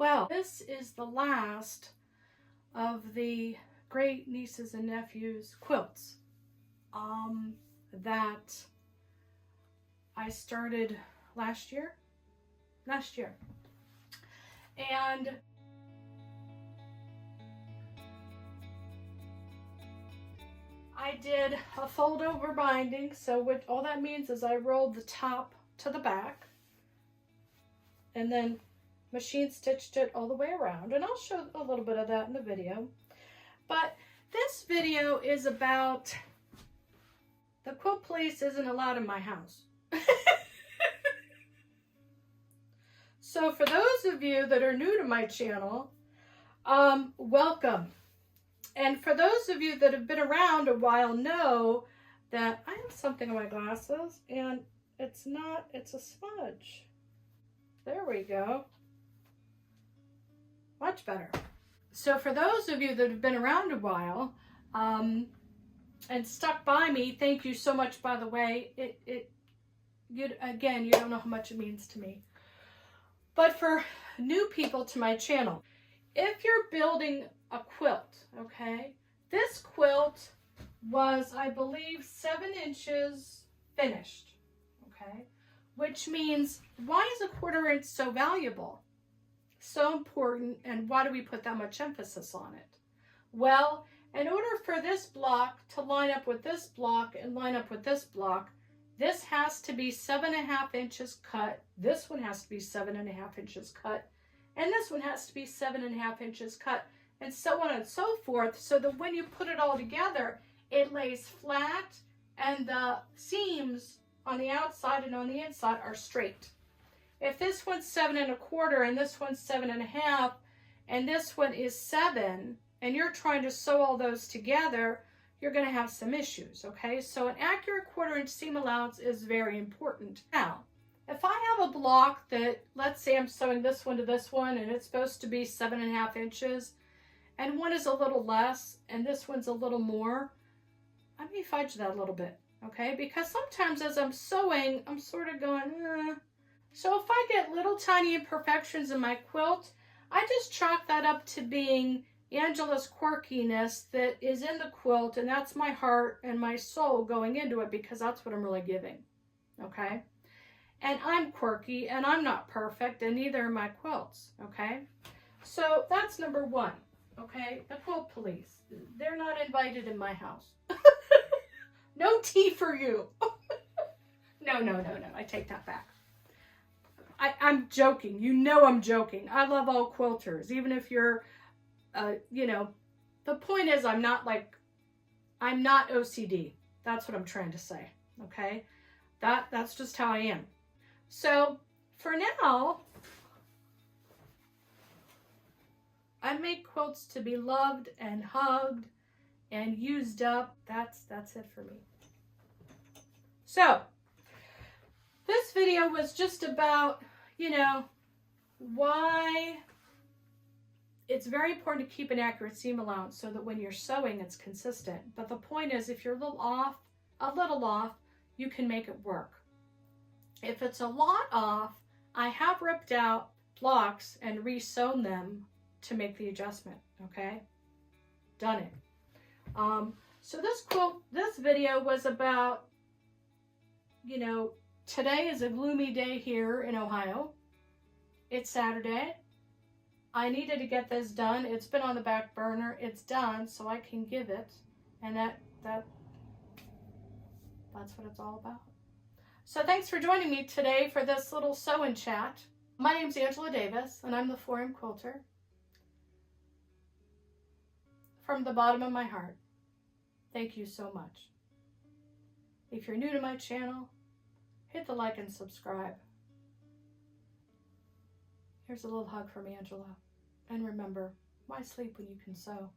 Well, this is the last of the great nieces and nephews quilts that I started last year. And I did a fold over binding. So what all that means is I rolled the top to the back and then machine stitched it all the way around. And I'll show a little bit of that in the video. But this video is about the quilt police isn't allowed in my house. So for those of you that are new to my channel, welcome. And for those of you that have been around a while know that I have something on my glasses and it's a smudge. There we go. Much better. So for those of you that have been around a while and stuck by me, thank you so much, by the way. Again, you don't know how much it means to me. But for new people to my channel, if you're building a quilt, okay, this quilt was, I believe, 7 inches finished, okay, which means why is a 1/4 inch so valuable, so important, and why do we put that much emphasis on it? Well, in order for this block to line up with this block and line up with this block, this has to be 7.5 inches cut. This one has to be 7.5 inches cut. And this one has to be 7.5 inches cut. And so on and so forth. So that when you put it all together, it lays flat and the seams on the outside and on the inside are straight. If this one's 7 1/4 and this one's 7.5 and this one is 7, and you're trying to sew all those together, you're going to have some issues, okay? So an accurate 1/4 inch seam allowance is very important. Now, if I have a block that, let's say I'm sewing this one to this one and it's supposed to be 7.5 inches, and one is a little less and this one's a little more, I may fudge that a little bit, okay? Because sometimes as I'm sewing, I'm sort of going, eh. So if I get little tiny imperfections in my quilt, I just chalk that up to being Angela's quirkiness that is in the quilt, and that's my heart and my soul going into it, because that's what I'm really giving, okay? And I'm quirky and I'm not perfect, and neither are my quilts, okay? So that's number 1, okay? The quilt police, they're not invited in my house. No tea for you. No, I take that back. I'm joking. You know I'm joking. I love all quilters, even if you're you know, the point is I'm not OCD. That's what I'm trying to say, okay? That's just how I am. So for now, I make quilts to be loved and hugged and used up. That's it for me. So this video was just about, you know, why it's very important to keep an accurate seam allowance so that when you're sewing, it's consistent. But the point is, if you're a little off, you can make it work. If it's a lot off, I have ripped out blocks and re-sewn them to make the adjustment, okay? Done it. So this video was about, you know, today is a gloomy day here in Ohio. It's Saturday. I needed to get this done. It's been on the back burner. It's done, so I can give it. And that's what it's all about. So thanks for joining me today for this little sew and chat. My name's Angela Davis, and I'm the 4M Quilter. From the bottom of my heart, thank you so much. If you're new to my channel, hit the like and subscribe. Here's a little hug from Angela. And remember, why sleep when you can sew?